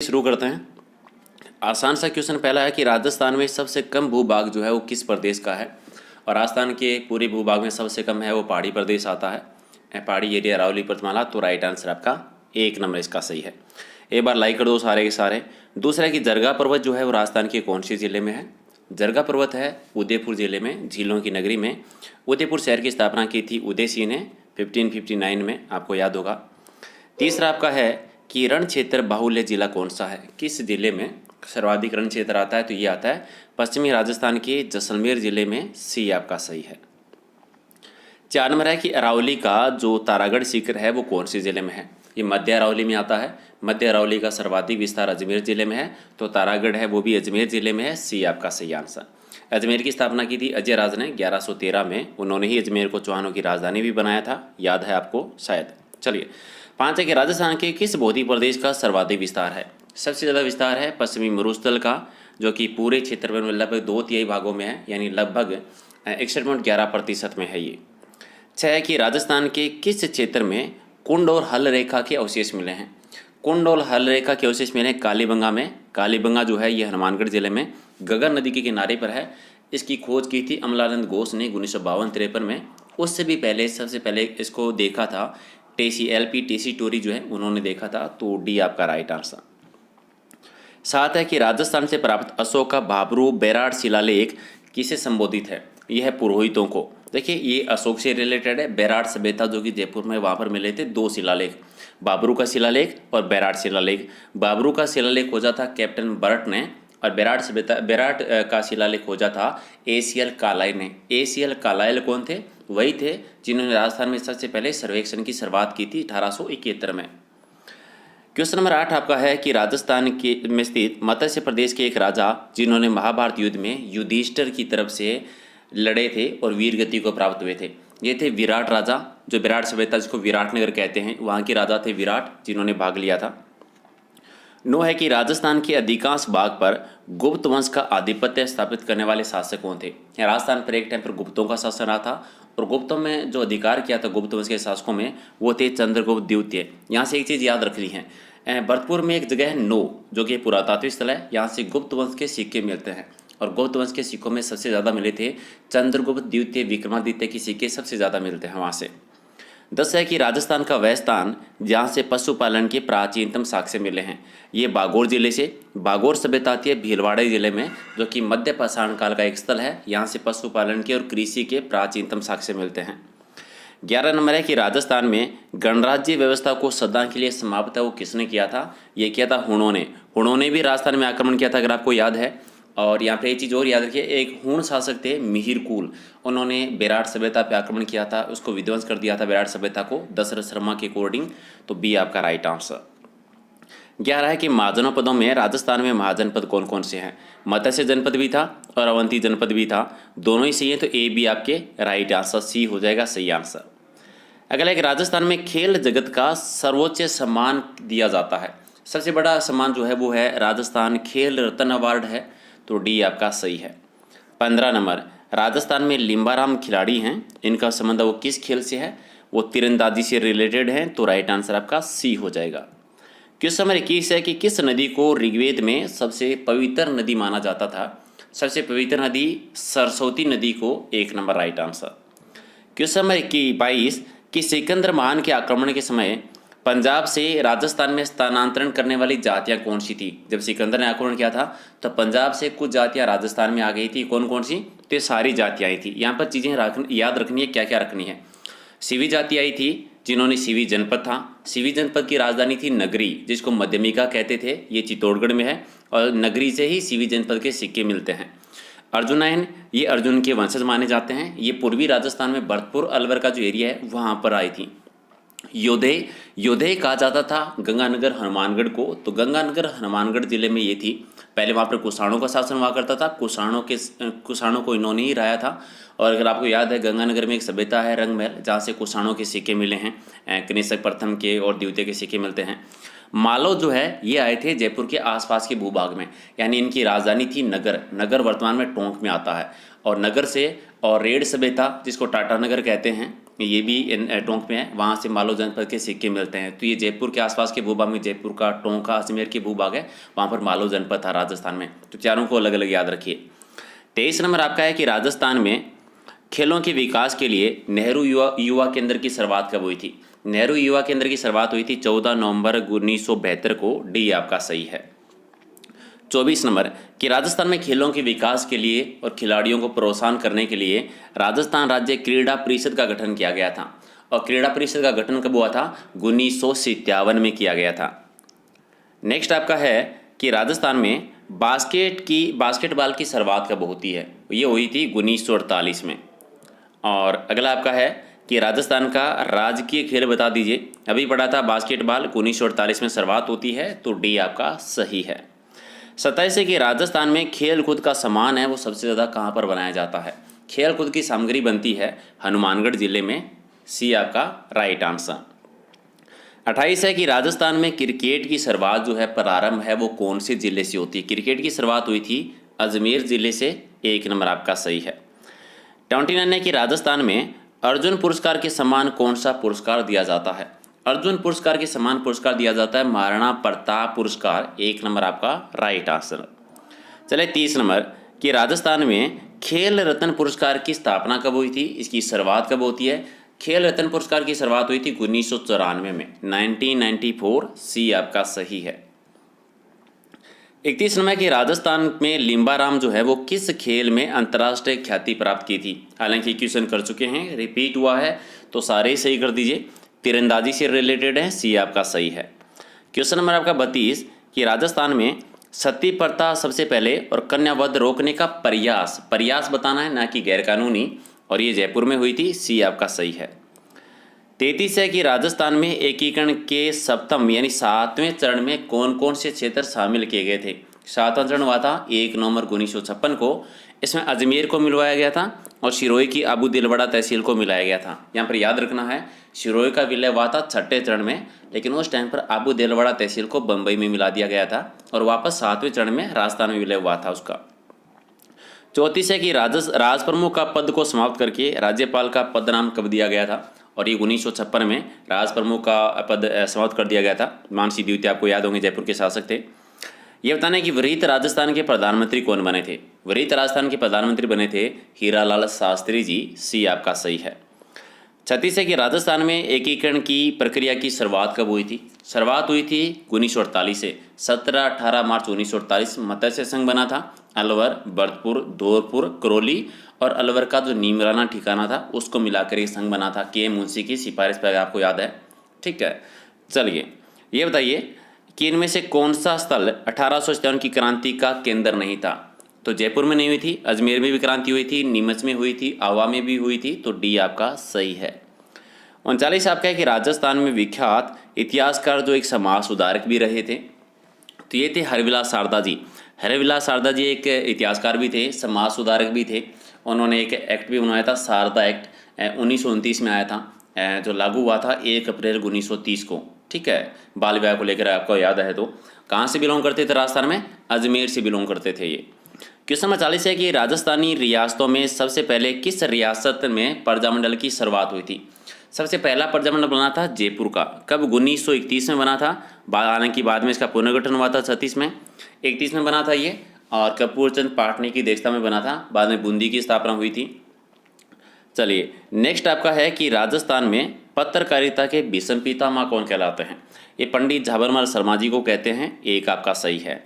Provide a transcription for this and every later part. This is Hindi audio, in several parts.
शुरू करते हैं। आसान सा क्वेश्चन पहला है कि राजस्थान में सबसे कम भूभाग जो है वो किस प्रदेश का है। और राजस्थान के पूरे भूभाग में सबसे कम है वो पहाड़ी प्रदेश आता है। पहाड़ी एरिया अरावली पर्वतमाला। तो राइट आंसर आपका 1 नंबर इसका सही है। एक बार लाइक कर दो सारे के सारे। दूसरा है कि जरगा पर्वत जो है वो राजस्थान के कौन से ज़िले में है। जरगा पर्वत है उदयपुर ज़िले में, झीलों की नगरी में। उदयपुर शहर की स्थापना की थी उदय सिंह ने 1559 में, आपको याद होगा। तीसरा आपका है कि रण क्षेत्र बाहुल्य जिला कौन सा है, किस जिले में सर्वाधिक रण क्षेत्र आता है। तो ये आता है पश्चिमी राजस्थान के जैसलमेर जिले में। सी आपका सही है। 4 नंबर है कि अरावली का जो तारागढ़ शिखर है वो कौन से जिले में है। ये मध्य अरावली में आता है। मध्य अरावली का सर्वाधिक विस्तार अजमेर जिले में है। तो तारागढ़ है वो भी अजमेर जिले में है। सी आपका सही आंसर। अजमेर की स्थापना की थी अजय राज ने 1113 में। उन्होंने ही अजमेर को चौहानों की राजधानी भी बनाया था, याद है आपको शायद। चलिए 5 है कि राजस्थान के किस भौतिक प्रदेश का सर्वाधिक विस्तार है। सबसे ज़्यादा विस्तार है पश्चिमी मरुस्थल का, जो कि पूरे क्षेत्र में लगभग 2/3 भागों में है, यानी लगभग 61.11% में है ये। 6 है कि राजस्थान के किस क्षेत्र में कुंड और हल रेखा के अवशेष मिले हैं। कुंड और हल रेखा के अवशेष मिले हैं कालीबंगा में। कालीबंगा जो है ये हनुमानगढ़ जिले में गगर नदी के किनारे पर है। इसकी खोज की थी अमलानंद घोष ने 1952-53 में। उससे भी पहले सबसे पहले इसको देखा था टेसी टोरी जो है उन्होंने देखा था। तो डी आपका राइट आंसर। 7 है कि राजस्थान से प्राप्त अशोक का भाबरू बेराट शिलालेख किसे संबोधित है। यह है पुरोहितों को। देखिए ये अशोक से रिलेटेड है। बेराट सभ्यता जो कि जयपुर में वहाँ पर मिले थे 2 शिलालेख, बाबरू का शिलालेख और बेराट शिलालेख। बाबरू का शिलालेख खोजा था कैप्टन बर्ट ने, और बेराट का शिलालेख खोजा था एसीएल कालाइल ने। एसीएल कालाइल कौन थे? वही थे जिन्होंने राजस्थान में सबसे पहले सर्वेक्षण की शुरुआत की थी 1871 में। क्वेश्चन नंबर 8 आपका है कि राजस्थान के में स्थित मत्स्य प्रदेश के एक राजा जिन्होंने महाभारत युद्ध में युधिष्ठिर की तरफ से लड़े थे और वीर गति को प्राप्त हुए थे, ये थे विराट राजा। जो विराट सभ्यता जिसको विराटनगर कहते हैं, वहाँ के राजा थे विराट, जिन्होंने भाग लिया था। 9 है कि राजस्थान के अधिकांश भाग पर गुप्त वंश का आधिपत्य स्थापित करने वाले शासक कौन थे। राजस्थान पर एक टाइम पर गुप्तों का शासन रहा था, और गुप्तों में जो अधिकार किया था गुप्त वंश के शासकों में वो थे चंद्रगुप्त द्वितीय। यहाँ से एक चीज़ याद रखनी है, भरतपुर में एक जगह है नो, जो कि पुरातात्विक स्थल है। यहाँ से गुप्त वंश के सिक्के मिलते हैं, और गुप्त वंश के सिक्कों में सबसे ज़्यादा मिले थे चंद्रगुप्त द्वितीय विक्रमादित्य के सिक्के सबसे ज़्यादा मिलते हैं वहाँ से। 10 है कि राजस्थान का वह स्थान जहाँ से पशुपालन के प्राचीनतम साक्ष्य मिले हैं। ये बागौर जिले से, बागौर सभ्यता आती है भीलवाड़ा जिले में, जो कि मध्य पाषाण काल का एक स्थल है। यहाँ से पशुपालन के और कृषि के प्राचीनतम साक्ष्य मिलते हैं। 11 नंबर है कि राजस्थान में गणराज्य व्यवस्था को सदा के लिए समाप्त है वो किसने किया था। ये किया था हुणों ने। हुणों ने भी राजस्थान में आक्रमण किया था, अगर आपको याद है। और यहाँ पे एक चीज़ और याद रखिए, एक हूण शासक थे मिहिरकुल, उन्होंने बेराट सभ्यता पे आक्रमण किया था, उसको विध्वंस कर दिया था बेराट सभ्यता को दशरथ शर्मा के अकॉर्डिंग। तो बी आपका राइट आंसर। 11 है कि महाजनपदों में राजस्थान में महाजनपद कौन कौन से हैं। मत्स्य जनपद भी था और अवंती जनपद भी था, दोनों ही सही है। तो ए बी आपके राइट आंसर, सी हो जाएगा सही आंसर। अगला एक राजस्थान में खेल जगत का सर्वोच्च सम्मान दिया जाता है। सबसे बड़ा सम्मान जो है वो है राजस्थान खेल रत्न अवार्ड है। तो डी आपका सही है। 15 नंबर, राजस्थान में लिम्बाराम खिलाड़ी हैं, इनका संबंध वो किस खेल से है। वो तीरंदाजी से रिलेटेड है। तो राइट आंसर आपका सी हो जाएगा। क्वेश्चन नंबर 21 है कि किस नदी को ऋग्वेद में सबसे पवित्र नदी माना जाता था। सबसे पवित्र नदी सरस्वती नदी को 1 number right answer. Question number 22 कि सिकंदर महान के आक्रमण के समय पंजाब से राजस्थान में स्थानांतरण करने वाली जातियां कौन सी थी। जब सिकंदर ने आक्रमण किया था तो पंजाब से कुछ जातियां राजस्थान में आ गई थी। कौन कौन सी? तो ये सारी जातियां आई थी। यहाँ पर चीज़ें याद रखनी है, क्या क्या रखनी है। सीवी जाति आई थी, जिन्होंने सीवी जनपद था। सीवी जनपद की राजधानी थी नगरी, जिसको मध्यमिका कहते थे। ये चित्तौड़गढ़ में है, और नगरी से ही सीवी जनपद के सिक्के मिलते हैं। अर्जुनयन, ये अर्जुन के वंशज माने जाते हैं। ये पूर्वी राजस्थान में भरतपुर अलवर का जो एरिया है वहाँ पर आई थी। योधे कहा जाता था गंगानगर हनुमानगढ़ को। तो गंगानगर हनुमानगढ़ जिले में ये थी। पहले वहाँ पर कुषाणों का शासन हुआ करता था। कुषाणों को इन्होंने ही राया था। और अगर आपको याद है गंगानगर में एक सभ्यता है रंगमहल, जहाँ से कुषाणों के सिक्के मिले हैं। कनिष्क प्रथम के और द्वितीय के सिक्के मिलते हैं। मालव जो है ये आए थे जयपुर के आसपास के भूभाग में, यानी इनकी राजधानी थी नगर। नगर वर्तमान में टोंक में आता है। और नगर से और रेड सभ्यता जिसको टाटा नगर कहते हैं, ये भी टोंक में है, वहाँ से मालो जनपद के सिक्के मिलते हैं। तो ये जयपुर के आसपास के भूभाग में जयपुर का, टोंक का, अजमेर के भूभाग है, वहाँ पर मालो जनपद था राजस्थान में। तो चारों को अलग अलग याद रखिए। 23 नंबर आपका है कि राजस्थान में खेलों के विकास के लिए नेहरू युवा केंद्र की शुरुआत कब हुई थी? नेहरू युवा केंद्र की शुरुआत हुई थी 14 नवंबर 1972 को। डी आपका सही है। 24 नंबर कि राजस्थान में खेलों के विकास के लिए और खिलाड़ियों को प्रोत्साहन करने के लिए राजस्थान राज्य क्रीड़ा परिषद का गठन किया गया था। और क्रीड़ा परिषद का गठन कब हुआ था? 1957 में किया गया था। नेक्स्ट आपका है कि राजस्थान में बास्केटबॉल की शुरुआत कब होती है? ये हुई थी 1948 में। और अगला आपका है कि राजस्थान का राजकीय खेल बता दीजिए। अभी पढ़ा था बास्केटबॉल 1948 में शुरुआत होती है, तो डी आपका सही है। 27 है कि राजस्थान में खेल कूद का सामान है वो सबसे ज़्यादा कहाँ पर बनाया जाता है? खेल कूद की सामग्री बनती है हनुमानगढ़ जिले में। सी आपका राइट आंसर। 28 है कि राजस्थान में क्रिकेट की शुरुआत जो है, प्रारंभ है, वो कौन से जिले से होती है? क्रिकेट की शुरुआत हुई थी अजमेर जिले से। 1 नंबर आपका सही है। 29 है कि राजस्थान में अर्जुन पुरस्कार के समान कौन सा पुरस्कार दिया जाता है? अर्जुन पुरस्कार के समान पुरस्कार दिया जाता है महाराणा प्रताप पुरस्कार। 1 नंबर आपका राइट आंसर। चले 30 नंबर कि राजस्थान में खेल रत्न पुरस्कार की स्थापना कब हुई थी? इसकी शुरुआत कब होती है? खेल रत्न पुरस्कार की शुरुआत हुई थी 1994 में, 1994। सी आपका सही है। 31 नंबर कि राजस्थान में लिम्बाराम जो है वो किस खेल में अंतर्राष्ट्रीय ख्याति प्राप्त की थी? हालांकि क्वेश्चन कर चुके हैं, रिपीट हुआ है, तो सारे सही कर दीजिए। तीरंदाजी से रिलेटेड है। सी आपका सही है। क्वेश्चन नंबर आपका 32 कि राजस्थान में सती प्रथा सबसे पहले और कन्यावध रोकने का प्रयास बताना है, ना कि गैरकानूनी, और ये जयपुर में हुई थी। सी आपका सही है। 33 है कि राजस्थान में एकीकरण के सप्तम यानी 7वें चरण में कौन कौन से क्षेत्र शामिल किए गए थे? 7वां चरण हुआ था 1 नवंबर 1956 को। इसमें अजमेर को मिलवाया गया था और सिरोही की आबू दिलवाड़ा तहसील को मिलाया गया था। यहाँ पर याद रखना है, सिरोही का विलय हुआ था 6ठे चरण में, लेकिन उस टाइम पर आबू दिलवाड़ा तहसील को बम्बई में मिला दिया गया था और वापस 7वें चरण में राजस्थान में विलय हुआ था उसका। 34 है कि राज प्रमुख का पद को समाप्त करके राज्यपाल का पद नाम कब दिया गया था? और ये 1956 में राज प्रमुख का पद समाप्त कर दिया गया था। मानसी द्वितीय आपको याद होंगे, जयपुर के शासक थे। ये बताना है कि वृहत राजस्थान के प्रधानमंत्री कौन बने थे? वृहत राजस्थान के प्रधानमंत्री बने थे हीरालाल शास्त्री जी। सी आपका सही है। 36 है कि राजस्थान में एकीकरण की प्रक्रिया की शुरुआत कब हुई थी? शुरुआत हुई थी 1948 से। 17-18 मार्च 1948 मत्स्य संघ बना था। अलवर, भरतपुर, धौलपुर, करौली और अलवर का जो नीमराना ठिकाना था उसको मिलाकर ये संघ बना था। के मुंशी की सिफारिश पर आपको याद है, ठीक है। चलिए ये बताइए कि इनमें से कौन सा स्थल 1857 की क्रांति का केंद्र नहीं था? तो जयपुर में नहीं हुई थी, अजमेर में भी क्रांति हुई थी, नीमच में हुई थी, आवा में भी हुई थी, तो डी आपका सही है। 39 आपका है कि राजस्थान में विख्यात इतिहासकार जो एक समाज सुधारक भी रहे थे, तो ये थे हरविलास शारदा जी। हरविलास शारदा जी एक इतिहासकार भी थे, समाज सुधारक भी थे। उन्होंने एक एक्ट भी बनाया था, शारदा एक्ट, 1929 में आया था, जो लागू हुआ था 1 अप्रैल 1930 को, ठीक है। बाल विवाह को लेकर आपको याद है तो। कहाँ से बिलोंग करते थे? राजस्थान में अजमेर से बिलोंग करते थे ये। क्वेश्चन नंबर 40 है कि राजस्थानी रियासतों में सबसे पहले किस रियासत में प्रजामंडल की शुरुआत हुई थी? सबसे पहला प्रजामंडल बना था जयपुर का। कब? 1931 में बना था। हालांकि बाद में इसका पुनर्गठन हुआ था 36 में। 31 में बना था ये, और कपूरचंद पाटनी की अध्यक्षता में बना था। बाद में बूंदी की स्थापना हुई थी। चलिए नेक्स्ट आपका है कि राजस्थान में पत्रकारिता के भीष्म पितामह कौन कहलाते हैं? ये पंडित झाबरमल शर्मा जी को कहते हैं। एक आपका सही है।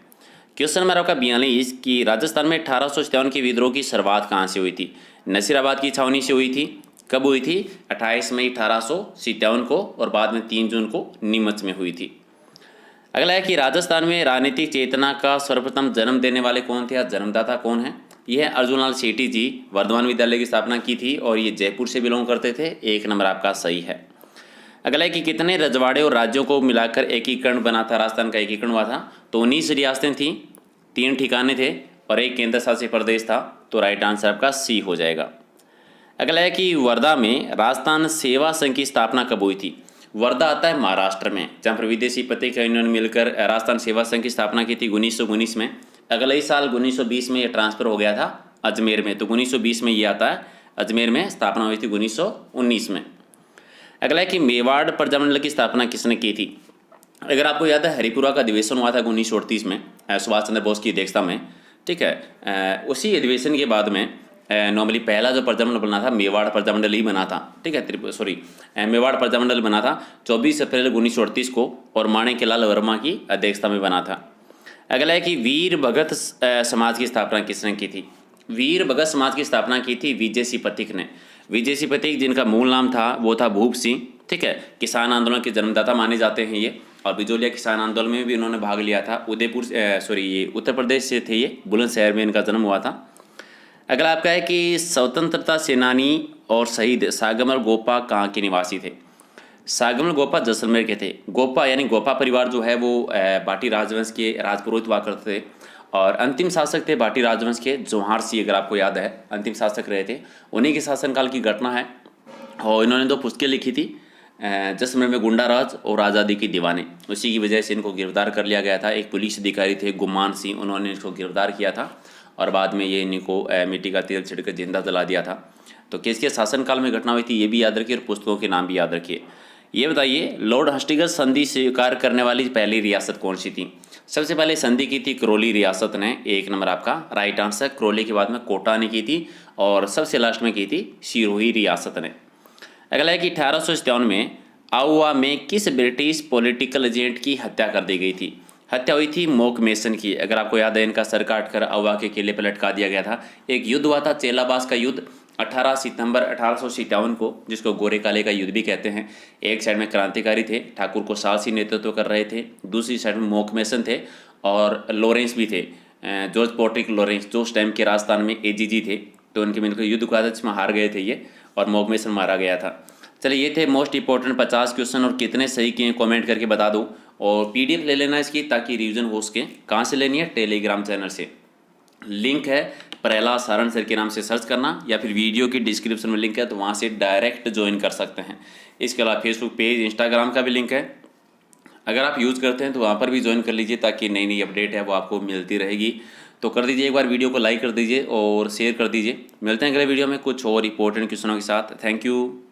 क्वेश्चन नंबर आपका 42 कि राजस्थान में 1857 के विद्रोह की शुरुआत कहाँ से हुई थी? नसीराबाद की छावनी से हुई थी। कब हुई थी? 28 मई 1857 को, और बाद में 3 जून को नीमच में हुई थी। अगला है कि राजस्थान में राजनीतिक चेतना का सर्वप्रथम जन्म देने वाले कौन थे या जन्मदाता कौन है? यह है अर्जुनलाल सेठी जी। वर्धमान विद्यालय की स्थापना की थी और ये जयपुर से बिलोंग करते थे। 1 नंबर आपका सही है। अगला है कि कितने रजवाड़े और राज्यों को मिलाकर एकीकरण बना था? राजस्थान का एकीकरण हुआ था तो 19 रियासतें थीं, 3 ठिकाने थे और 1 केंद्र शासित प्रदेश था। तो राइट आंसर आपका सी हो जाएगा। अगला है कि वर्धा में राजस्थान सेवा संघ की स्थापना कब हुई थी? वर्धा आता है महाराष्ट्र में, जहाँ पर विदेशी पत्रिका यूनियन मिलकर राजस्थान सेवा संघ की स्थापना की थी 1919 में। अगले ही साल 1920 में ये ट्रांसफर हो गया था अजमेर में, तो 1920 में ये आता है। अजमेर में स्थापना हुई थी 1919 में। अगला है कि मेवाड़ प्रजामंडल की स्थापना किसने की थी। अगर आपको याद है हरिपुरा का अधिवेशन हुआ था 1938 में सुभाष चंद्र बोस की अध्यक्षता में, ठीक है। उसी अधिवेशन के बाद में नॉर्मली पहला जो प्रजामंडल बना था मेवाड़ प्रजामंडल ही बना था, ठीक है। मेवाड़ प्रजामंडल बना था 24 अप्रैल 1938 को और माणिक्यलाल वर्मा की अध्यक्षता में बना था। अगला है कि वीर भगत समाज की स्थापना किसने की थी। वीर भगत समाज की स्थापना की थी विजय सिंह पथिक ने। विजय सिंह पथिक जिनका मूल नाम था वो था भूप सिंह, ठीक है। किसान आंदोलन के जन्मदाता माने जाते हैं ये, और बिजोलिया किसान आंदोलन में भी इन्होंने भाग लिया था। ये उत्तर प्रदेश से थे, ये बुलंदशहर में इनका जन्म हुआ था। अगला आपका है कि स्वतंत्रता सेनानी और शहीद सागमल गोपा कहाँ के निवासी थे। सागमल गोपा जैसलमेर के थे। गोपा यानी गोपा परिवार जो है वो भाटी राजवंश के राजपुरोहित हुआ करते थे, और अंतिम शासक थे भाटी राजवंश के जोहार सिंह, अगर आपको याद है अंतिम शासक रहे थे। उन्हीं के शासनकाल की घटना है, और इन्होंने 2 पुस्तकें लिखी थी, जैसलमेर में गुंडा राज और आज़ादी की दीवाने। उसी की वजह से इनको गिरफ्तार कर लिया गया था। एक पुलिस अधिकारी थे गुमान सिंह, उन्होंने इनको गिरफ्तार किया था और बाद में ये इनको मिट्टी का तेल छिड़क जिंदा जला दिया था। तो किसके शासनकाल में घटना हुई थी ये भी याद रखिए, और पुस्तकों के नाम भी याद रखिए। ये बताइए लॉर्ड हस्टिंग्स संधि स्वीकार करने वाली पहली रियासत कौन सी थी। सबसे पहले संधि की थी करौली रियासत ने, 1 नंबर आपका राइट आंसर। करौली के बाद में कोटा ने की थी, और सबसे लास्ट में की थी सिरोही रियासत ने। अगला है कि 1857 में आउवा में किस ब्रिटिश पॉलिटिकल एजेंट की हत्या कर दी गई थी। हत्या हुई थी मोक मेसन की। अगर आपको याद है इनका सर काट कर आउवा के किले पर लटका दिया गया था। एक युद्ध हुआ था चेलाबास का युद्ध 18 सितंबर 1857 को, जिसको गोरे काले का युद्ध भी कहते हैं। एक साइड में क्रांतिकारी थे, ठाकुर को साहसी नेतृत्व कर रहे थे। दूसरी साइड में मोक मेसन थे और लॉरेंस भी थे, जॉर्ज पोर्टिक लॉरेंस, जो उस टाइम के राजस्थान में एजीजी थे। तो उनके मिलकर युद्ध हुआ था जिसमें हार गए थे ये, और मोक मेसन मारा गया था। चलिए ये थे मोस्ट इंपॉर्टेंट 50 क्वेश्चन, और कितने सही किए कमेंट करके बता दो। और पीडीएफ ले लेना इसकी, ताकि रिवीजन हो सके। कहाँ से लेनी है, टेलीग्राम चैनल से। लिंक है प्रहलाद सारण सर के नाम से सर्च करना, या फिर वीडियो की डिस्क्रिप्शन में लिंक है, तो वहाँ से डायरेक्ट ज्वाइन कर सकते हैं। इसके अलावा फेसबुक पेज, इंस्टाग्राम का भी लिंक है, अगर आप यूज़ करते हैं तो वहाँ पर भी ज्वाइन कर लीजिए, ताकि नई नई अपडेट है वो आपको मिलती रहेगी। तो कर दीजिए एक बार, वीडियो को लाइक कर दीजिए और शेयर कर दीजिए। मिलते हैं अगले वीडियो में कुछ और इंपॉर्टेंट क्वेश्चनों के साथ। Thank you.